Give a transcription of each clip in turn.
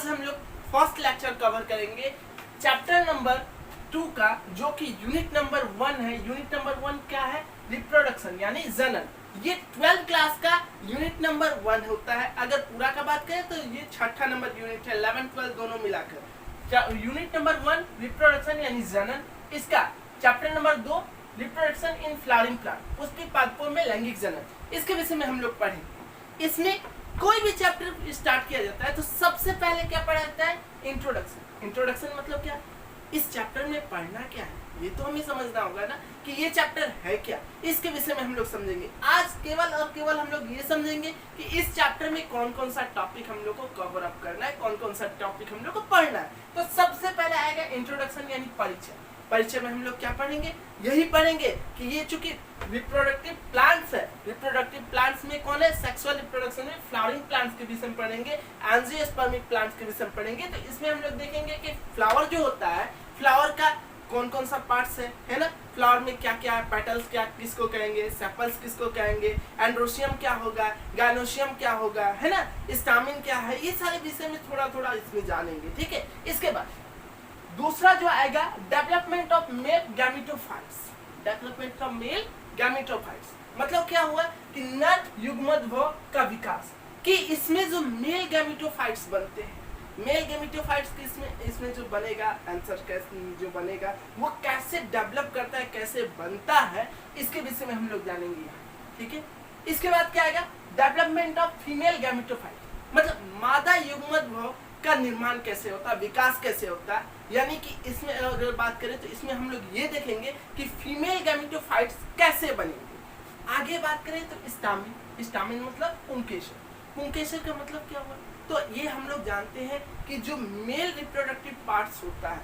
आज हम लोग फर्स्ट लेक्चर कवर करेंगे चैप्टर नंबर 2 का, जो कि यूनिट नंबर 1 है। यूनिट नंबर 1 क्या है? रिप्रोडक्शन यानी जनन। ये 12th क्लास का यूनिट नंबर 1 होता है। अगर पूरा का बात करें तो ये छठा नंबर यूनिट है, 11 12 दोनों मिलाकर। यूनिट नंबर 1 रिप्रोडक्शन यानी जनन, इसका chapter number 2 reproduction in flowering plant, Pushpi पादपों में लैंगिक जनन, इसके विषय में हम लोग पढ़ेंगे। इसमें कोई भी चैप्टर स्टार्ट किया जाता है तो सबसे पहले क्या पढ़ा जाता है? इंट्रोडक्शन। इंट्रोडक्शन मतलब क्या? इस चैप्टर में पढ़ना क्या है, ये तो हमें समझना होगा ना कि ये चैप्टर है क्या। इसके विषय में हम लोग समझेंगे। आज केवल और केवल हम लोग ये समझेंगे कि इस चैप्टर में कौन कौन सा टॉपिक हम लोग को कवर अप करना है, कौन कौन सा टॉपिक हम लोग को पढ़ना है। तो सबसे पहले आएगा इंट्रोडक्शन यानी परिचय। परिचय में हम लोग क्या पढ़ेंगे? यही पढ़ेंगे कि ये चूंकि रिप्रोडक्टिव प्लांट्स है, रिप्रोडक्टिव प्लांट्स में कौन है? सेक्सुअल रिप्रोडक्शन में फ्लावरिंग प्लांट्स के विषय में पढ़ेंगे, एंजियोस्पर्मिक प्लांट्स के विषय में पढ़ेंगे। तो इसमें हम लोग देखेंगे कि फ्लावर जो होता है, फ्लावर का कौन कौन सा पार्ट्स है ना? फ्लावर में क्या क्या है? पेटल्स क्या किसको कहेंगे, सेपल्स किसको कहेंगे, एंड्रोशियम क्या होगा, गायनोशियम क्या होगा, है ना, स्टामिन क्या है, ये सारे विषय में थोड़ा थोड़ा इसमें जानेंगे। ठीक है। इसके बाद दूसरा जो आएगा development of male gametophytes. Development of male gametophytes मतलब क्या हुआ कि नर युग्मद्भव का विकास, कि इसमें जो मेल गैमेटोफाइट्स बनते हैं, मेल गैमेटोफाइट्स की इसमें जो बनेगा आंसर कैसे जो बनेगा वो कैसे डेवलप करता है, कैसे बनता है, इसके विषय में हम लोग जानेंगे यहाँ। ठीक है। इसके बाद क्या आएगा? डेवलपमेंट ऑफ फीमेल गैमेटोफाइट मतलब मादा युग्मद्भव का निर्माण कैसे होता है, विकास कैसे होता है। यानी कि इसमें अगर बात करें तो इसमें हम लोग ये देखेंगे कि फीमेल गैमेटोफाइट्स कैसे बनेंगे। आगे बात करें तो स्टामिन। स्टामिन मतलब पुंकेसर। पुंकेसर का मतलब क्या हुआ? तो ये हम लोग जानते हैं कि जो मेल रिप्रोडक्टिव पार्ट्स होता है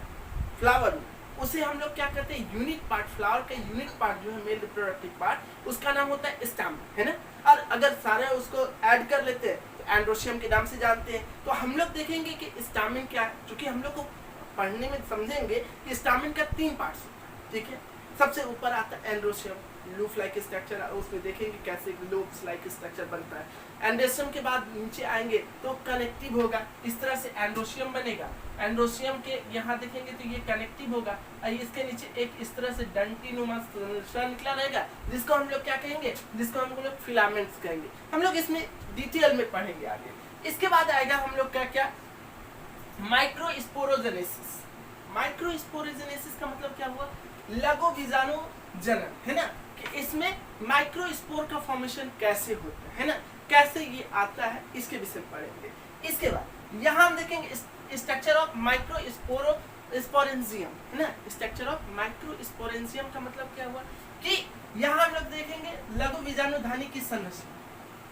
फ्लावर में, उसे हम लोग क्या करते हैं? यूनिट पार्ट, फ्लावर का यूनिट पार्ट जो है मेल रिप्रोडक्टिव पार्ट, उसका नाम होता है स्टामिन, है ना। और अगर सारे उसको ऐड कर लेते हैं तो एंड्रोशियम के नाम से जानते हैं। तो हम लोग देखेंगे कि स्टामिन क्या है, क्योंकि हम लोग को पढ़ने में समझेंगे कि स्टामिन का 3 पार्ट्स होता है। ठीक है। सबसे ऊपर आता है एंड्रोशियम, लूफ लाइक स्ट्रक्चर, उसमें देखेंगे कैसे लूप्स लाइक स्ट्रक्चर बनता है। एंड्रोशियम के बाद नीचे आएंगे तो कनेक्टिव होगा, इस तरह से एंड्रोशियम बनेगा। एंड्रोशियम के यहाँ देखेंगे तो ये कनेक्टिव होगा, और इसके नीचे एक इस तरह से डंटीनुमा संरचना निकला रहेगा, जिसको हम लोग क्या कहेंगे? जिसको हम लोग फिलामेंट्स कहेंगे। हम लोग इसमें डिटेल में पढ़ेंगे आगे। इसके बाद आएगा हम लोग क्या क्या? माइक्रोस्पोरोजेनेसिस। माइक्रोस्पोरोजेनेसिस का मतलब क्या हुआ? लघु बीजाणु जनन, है ना, कि इसमें माइक्रोस्पोर का फॉर्मेशन कैसे होता है ना, कैसे ये आता है, इसके विषय में पढ़ेंगे। इसके बाद यहाँ हम देखेंगे स्ट्रक्चर ऑफ माइक्रोस्पोरेंजियम, है ना। स्ट्रक्चर ऑफ माइक्रोस्पोरेंजियम का मतलब क्या हुआ कि यहाँ हम लोग देखेंगे लघु बीजाणुधानी की संरचना,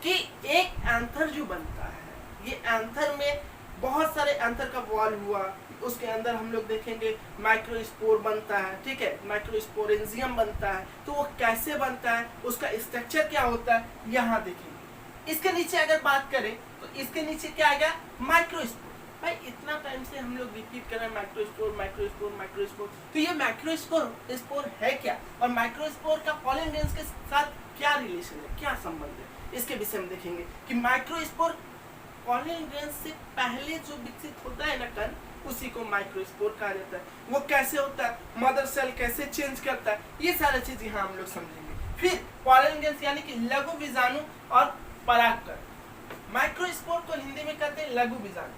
कि एक एंथर जो बनता है, ये एंथर में बहुत सारे एंथर का वॉल हुआ, उसके अंदर हम लोग देखेंगे माइक्रोस्पोर बनता है। ठीक है। माइक्रोस्पोरेंजियम बनता है, तो वो कैसे बनता है, उसका स्ट्रक्चर क्या होता है, यहाँ देखेंगे। इसके नीचे अगर बात करें तो इसके नीचे क्या आएगा? माइक्रोस्पोर। भाई इतना टाइम से हम लोग रिपीट कर रहे हैं माइक्रोस्पोर माइक्रोस्पोर माइक्रोस्पोर, तो ये माइक्रोस्पोर है क्या, और माइक्रोस्पोर का पॉलन ग्रेन्स के साथ क्या रिलेशन है, क्या संबंध है, इसके विषय में देखेंगे कि माइक्रोस्पोर पॉलन ग्रेन्स से पहले जो विकसित होता है ना कण, उसी को माइक्रोस्पोर कहा जाता है। वो कैसे होता है, मदर सेल कैसे चेंज करता है, ये सारा चीज यहाँ हम लोग समझेंगे। फिर पॉलन ग्रेन्स यानी कि लघु बीजाणु और परागकण। माइक्रोस्पोर को हिंदी में कहते हैं लघु बीजाणु,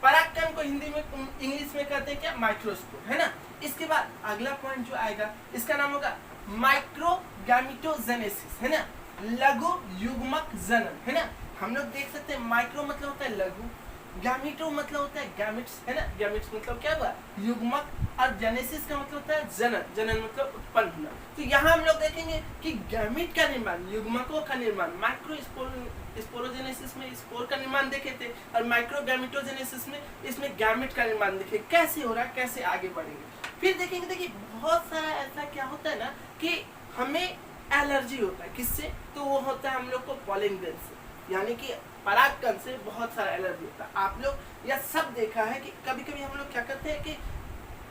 परागकण को हिंदी में इंग्लिश में कहते हैं क्या? माइक्रोस्पोर, है ना। इसके बाद अगला पॉइंट जो आएगा इसका नाम होगा माइक्रोगैमेटोजेनेसिस, है ना, लघु युग्मक जनन, है ना। हम लोग देख सकते हैं माइक्रो मतलब होता है लघु, गैमेटो मतलब होता है गैमेट्स, है ना। गैमेट्स मतलब क्या हुआ? युग्मक, और जेनेसिस का मतलब होता है जनन। जनन मतलब उत्पन्न होना। तो यहाँ हम लोग देखेंगे कि गैमेट का निर्माण, युग्मकों का निर्माण, माइक्रोस्पोरोजेनेसिस में स्पोर का निर्माण देखे थे, और माइक्रोगैमेटोजेनेसिस में इसमें गैमेट का निर्माण देखे कैसे हो रहा है, कैसे आगे बढ़ेंगे। फिर देखेंगे, देखिए बहुत सारा ऐसा क्या होता है ना कि हमें एलर्जी होता है, किससे? तो वो होता है हम लोग को पॉलन ग्रेन से, यानी कि परागकण से बहुत सारा एलर्जी होता है। आप लोग यह सब देखा है कि कभी कभी हम लोग क्या करते हैं कि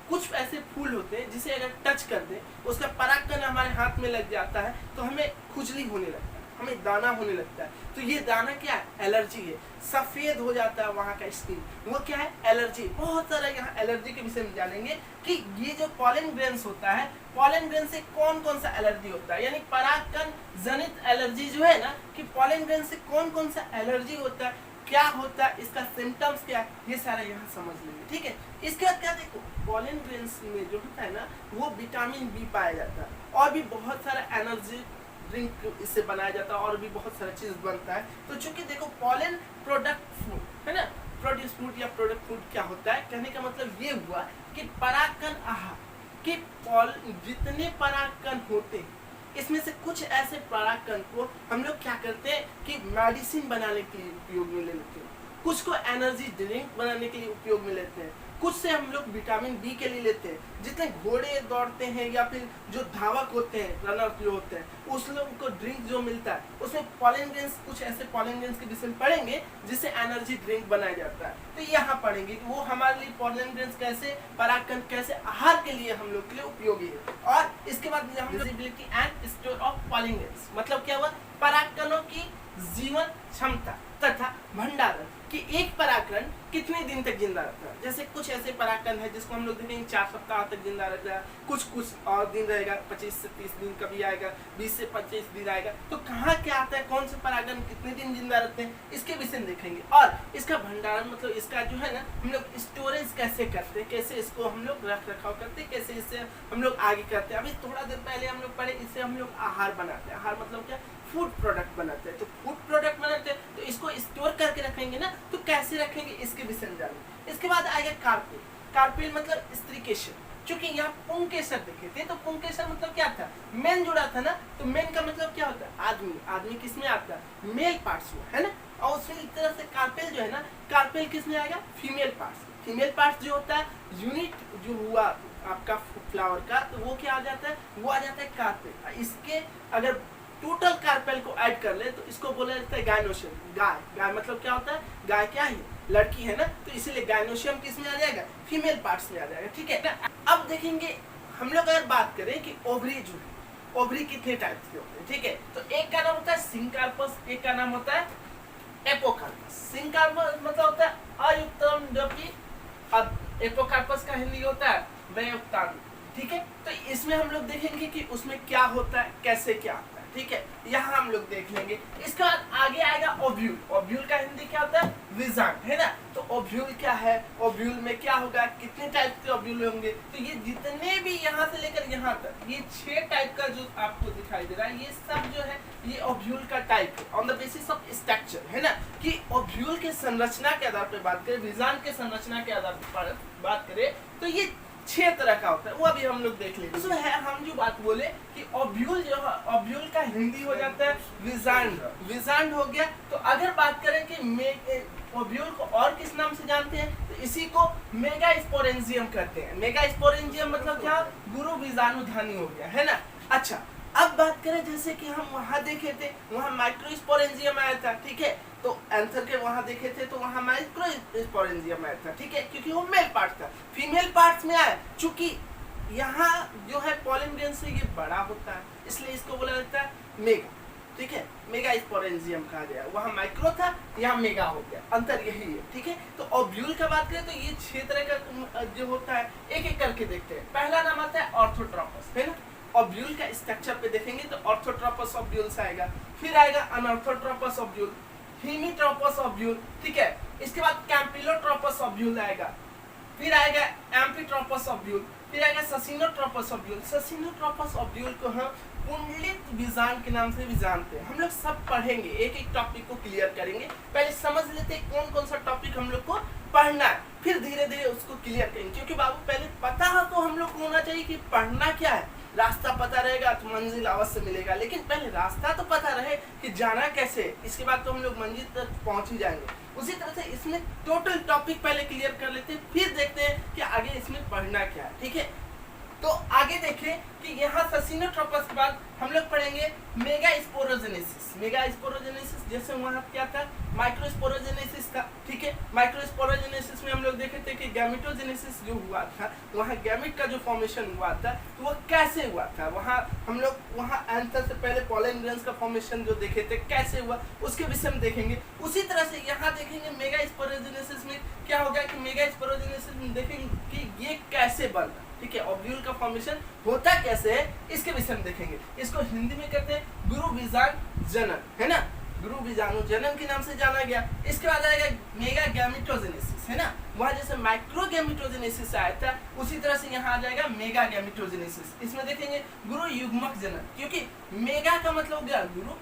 कुछ ऐसे फूल होते हैं जिसे अगर टच कर दे, उसका परागकण हमारे हाथ में लग जाता है तो हमें खुजली होने लगता है, हमें दाना होने लगता है। तो ये दाना क्या है? एलर्जी है। सफेद हो जाता है वहाँ का स्किन, वो क्या है? एलर्जी। बहुत सारा यहाँ एलर्जी के विषय में जानेंगे कि ये जो पॉलन ग्रेन्स होता है, पॉलन ग्रेन से कौन कौन सा एलर्जी होता है, यानी परागकण जनित एलर्जी जो है ना, कि पॉलन ग्रेन से कौन कौन सा एलर्जी होता है, क्या होता है, इसका सिम्टम्स क्या है, ये सारा यहाँ समझ लेंगे। ठीक है, इसके बाद क्या देखो, पॉलन ग्रेन्स में जो होता है ना, वो विटामिन बी पाया जाता है और भी बहुत सारा एनर्जी ड्रिंक इससे बनाया जाता है और भी बहुत सारा चीज बनता है। तो चूंकि देखो पॉलन प्रोडक्ट फूड है ना, प्रोड्यूस फूड या प्रोडक्ट फूड क्या होता है, कहने का मतलब ये हुआ कि परागकण आहार कि जितने परागकण होते हैं इसमें से कुछ ऐसे परागकण को हम लोग क्या करते हैं कि मेडिसिन बनाने के लिए उपयोग में ले लेते हैं, कुछ को एनर्जी ड्रिंक बनाने के लिए उपयोग में लेते हैं, कुछ से हम लोग विटामिन बी के लिए लेते हैं। जितने घोड़े दौड़ते हैं या फिर जो धावक होते हैं, रनर जो होते हैं, उस लोगों को ड्रिंक जो मिलता है उसमें पॉलन ग्रेन्स, कुछ ऐसे पॉलन ग्रेन्स के विषय में पढ़ेंगे जिससे एनर्जी ड्रिंक बनाया जाता है। तो यहाँ पढ़ेंगे कि वो हमारे लिए पॉलन ग्रेन्स कैसे, परागकण कैसे आहार के लिए हम लोग के लिए उपयोगी है। और इसके बाद हम visibility and store of pollen grains, मतलब क्या हुआ, परागकणों की जीवन क्षमता तथा भंडारण कि एक परागकण कितने दिन तक जिंदा रहता है। जैसे कुछ ऐसे परागकण है जिसको हम लोग देखेंगे 4 सप्ताह तक जिंदा रहता है, कुछ और दिन रहेगा, 25 से 30 दिन कभी आएगा, 20 से 25 दिन आएगा। तो कहाँ क्या आता है, कौन से परागकण कितने दिन जिंदा रहते हैं, इसके विषय में देखेंगे। और इसका भंडारण मतलब इसका जो है ना, हम लोग स्टोरेज कैसे करते हैं, कैसे इसको हम लोग रख रखाव करते हैं, कैसे इससे हम लोग आगे करते हैं। अभी थोड़ा देर पहले हम लोग पढ़े, इससे हम लोग आहार बनाते हैं। आहार मतलब क्या, फूड प्रोडक्ट बनाते हैं। तो फूड प्रोडक्ट बनाते हैं तो इसको स्टोर करके रखेंगे ना, तो कैसे रखेंगे इसके विषय में जानेंगे। इसके बाद आएगा कार्पेल। कार्पेल मतलब स्त्रीकेशन। चूंकि यहाँ पुंकेसर देखे थे, तो पुंकेसर मतलब क्या था, मेन जुड़ा था ना, तो मेन का मतलब क्या होता है, आदमी। आदमी किस में आता है, मेल पार्ट्स में, है ना। और उसी तरह से कार्पेल जो है ना, कार्पेल किस में आएगा, फीमेल पार्ट्स। फीमेल पार्ट्स जो होता है, यूनिट जो हुआ आपका फ्लावर का, तो वो क्या आ जाता है, वो आ जाता है कार्पेल। इसके अगर टोटल कार्पेल को ऐड कर ले तो इसको बोला जाता है गायनोशियम। गाय, गाय मतलब क्या होता है, गाय क्या है, लड़की है ना, तो इसीलिए गायनोशियम किस में आ जाएगा, फीमेल पार्ट्स में आ जाएगा। ठीक है ना। अब देखेंगे हम लोग अगर बात करें कि ओवरी जो है, ओवरी कितने टाइप के होते हैं। ठीक है, तो एक का नाम होता है सिंकार्पस, एक का नाम होता है एपोकार्पस। सिंकार्पस मतलब होता है अयुक्तम, जबकि एपोकार्पस का हिंदी होता है वयुक्तांग। ठीक है, तो इसमें हम लोग देखेंगे कि उसमें क्या होता है, कैसे क्या होता है। ठीक है, यहाँ हम लोग देख लेंगे। इसके बाद आगे आएगा ओव्यूल। ओव्यूल का हिंदी क्या होता है, विजांड, है ना। तो ओव्यूल क्या है, ओव्यूल में क्या होगा, कितने टाइप के ओव्यूल होंगे, तो ये जितने भी यहाँ से लेकर यहाँ तक ये 6 टाइप का जो आपको दिखाई दे रहा है, ये सब जो है ये ओव्यूल का टाइप है on the basis of structure, है ना। कि ओव्यूल के संरचना के आधार पर बात करें, विजांड के संरचना के आधार पर बात करें, तो ये 6 तरह का होता है, वो अभी हम लोग देख लेंगे। उसमें है हम जो बात बोले कि ओव्यूल जो है, ओव्यूल का हिंदी हो जाता है विजांड। विजांड हो गया। तो अगर बात करें कि ओव्यूल को और किस नाम से जानते हैं, तो इसी को मेगा स्पोरेंजियम कहते हैं। मेगा स्पोरेंजियम मतलब क्या, गुरु बीजाणुधानी हो गया, है ना। अच्छा, अब बात करें जैसे कि हम वहां देखे थे, वहां माइक्रो स्पोरेंजियम आया था। ठीक है, तो आंसर के वहां देखे थे तो वहां माइक्रो स्पोरेंजियम आया था। ठीक है, क्योंकि वो मेल पार्ट था। फीमेल पार्ट्स में आया, चूंकि यहाँ जो है पॉलन ग्रेन से ये बड़ा होता है, इसलिए इसको बोला जाता है मेगा। ठीक है, मेगा स्पोरेंजियम कहा गया। वहाँ माइक्रो था, यहाँ मेगा हो गया, अंतर यही है। ठीक है, तो ओव्यूल का बात करें तो ये 6 तरह का जो होता है, एक एक करके देखते हैं। पहला नाम आता है ऑर्थोट्रोपस, है ना। ओव्यूल का स्ट्रक्चर पे देखेंगे तो ऑर्थोट्रोपस ओव्यूल्स आएगा, फिर आएगा अनऑर्थोट्रोपस ओव्यूल, हेमिट्रोपस ओव्यूल। ठीक है, इसके बाद कैम्पिलोट्रोपस ओव्यूल आएगा, फिर आएगा एम्फिट्रोपस ओव्यूल, फिर आएगा ससिनोट्रोपस ओव्यूल। ससिनोट्रोपस ओव्यूल को हम कुंडलित बीजांड के नाम से भी जानते हैं। हम लोग सब पढ़ेंगे, एक एक टॉपिक को क्लियर करेंगे। पहले समझ लेते हैं कौन कौन सा टॉपिक हम लोग को पढ़ना है, फिर धीरे धीरे उसको क्लियर करेंगे। क्योंकि बाबू पहले पता है तो हम लोग को होना चाहिए कि पढ़ना क्या है। रास्ता पता रहेगा तो मंजिल अवश्य मिलेगा, लेकिन पहले रास्ता तो पता रहे कि जाना कैसे, इसके बाद तो हम लोग मंजिल तक पहुंच ही जाएंगे। उसी तरह से इसमें टोटल टॉपिक पहले क्लियर कर लेते हैं, फिर देखते हैं कि आगे इसमें पढ़ना क्या है। ठीक है, तो आगे देखें कि यहाँ ससिनोट्रोपस के बाद हम लोग पढ़ेंगे मेगा स्पोरोजेनेसिस। मेगा स्पोरोजेनेसिस जैसे वहाँ क्या था, माइक्रोस्पोरोजेनेसिस था, ठीक है। माइक्रोस्पोरोजेनेसिस में हम लोग देखे थे कि गैमेटोजेनेसिस जो हुआ था, वहाँ गैमेट का जो फॉर्मेशन हुआ था तो वो कैसे हुआ था, वहाँ हम लोग वहाँ आंसर से पहले पॉलन ग्रेन्स का फॉर्मेशन जो देखे थे कैसे हुआ उसके विषय में देखेंगे। उसी तरह से यहाँ देखेंगे मेगा स्पोरोजेनेसिस में क्या होगा कि मेगा स्पोरोजेनेसिस में देखेंगे कि ये कैसे बनता, ठीक है, ओव्यूल का फॉर्मेशन होता कैसे है इसके विषय में देखेंगे। इसको हिंदी में कहते हैं गुरु बीजाणु जनन, है ना, गुरु बीजाणु जनन के नाम से जाना गया। इसके बाद आएगा मेगा गैमेटोजेनेसिस, है ना, वहाँ जैसे माइक्रो गैमेटोजेनेसिस आया था उसी तरह से यहाँ आ जाएगा मेगा गैमेटोजेनेसिस। इसमें देखेंगे गुरु युग्मक जनन, क्योंकि मेगा का मतलब हो गया गुरु,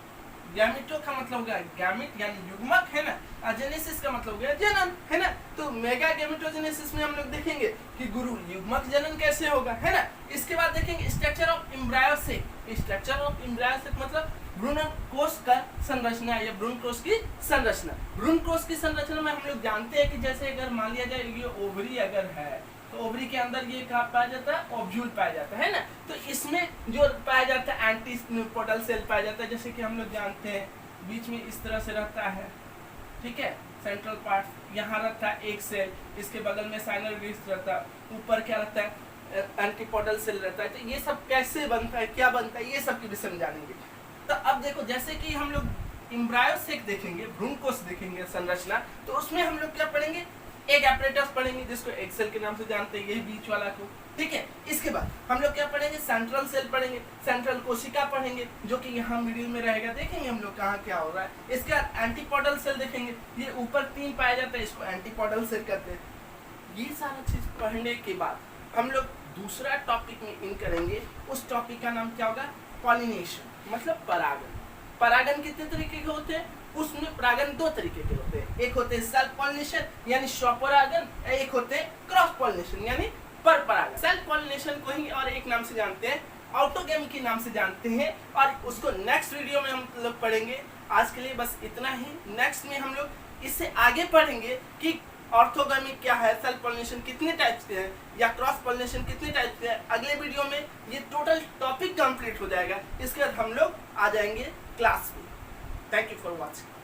गैमेटो का मतलब हो गया गैमेट यानी युग्मक, है ना, और जेनेसिस का मतलब हो गया जनन, है ना। तो मेगा गैमेटोजेनेसिस में हम लोग देखेंगे कि गुरु युग्मक जनन कैसे होगा, है ना। इसके बाद देखेंगे structure of embryo sac. Structure of embryo sac मतलब भ्रूणकोश का संरचना या भ्रूणकोश की संरचना। भ्रूणकोश की संरचना में हम लोग जानते हैं कि जैसे अगर मान लिया जाए ये ओवरी अगर है तो ओवरी के अंदर ये कहाँ पाया जाता है, ओव्यूल पाया जाता है ना। तो इसमें जो पाया जाता है एंटीपोडल सेल पाया जाता है, जैसे कि हम लोग जानते हैं बीच में इस तरह से रहता है, ठीक है, सेंट्रल पार्ट यहाँ रहता है एक सेल, इसके बगल में साइनोवियस रहता है, ऊपर क्या रहता है एंटीपोडल सेल रहता है। तो ये सब कैसे बनता है, क्या बनता है, ये सब के विषय में जानेंगे। तो अब देखो जैसे कि हम लोग एम्ब्रायो सेक देखेंगे, भ्रूणकोश देखेंगे संरचना, तो उसमें हम लोग क्या पढ़ेंगे, एक एपरेटस पढ़ेंगे जिसको एक्सेल के नाम से जानते हैं, यही बीच वाला को, ठीक है। इसके बाद हम लोग क्या पढ़ेंगे, सेंट्रल सेल पढ़ेंगे, सेंट्रल कोशिका पढ़ेंगे जो कि यहाँ मिडिल में रहेगा, देखेंगे हम लोग कहाँ क्या हो रहा है। इसके बाद एंटीपोडल सेल देखेंगे, ये ऊपर 3 पाया जाता है, इसको एंटीपोडल सेल कहते हैं। ये सारा चीज पढ़ने के बाद हम लोग दूसरा टॉपिक में इन करेंगे, उस टॉपिक का नाम क्या होगा, पॉलिनेशन मतलब परागन। परागन कितने तरीके के होते हैं, उसमें परागन 2 तरीके के होते हैं, एक होते हैं सेल्फ पॉलिनेशन यानी स्वपरागन, एक होते हैं क्रॉस पॉलिनेशन यानी पर परागन। सेल्फ पॉलिनेशन को ही और एक नाम से जानते हैं, ऑटोगेमी के नाम से जानते हैं, और उसको नेक्स्ट वीडियो में हम लोग पढ़ेंगे। आज के लिए बस इतना ही, नेक्स्ट में हम लोग इससे आगे पढ़ेंगे कि ऑर्थोगेमी क्या है, सेल्फ पॉलिनेशन कितने टाइप्स के हैं या क्रॉस पॉलिनेशन कितने टाइप्स के हैं। अगले वीडियो में ये टोटल टॉपिक कंप्लीट हो जाएगा, इसके बाद हम लोग आ जाएंगे क्लास में। Thank you for watching.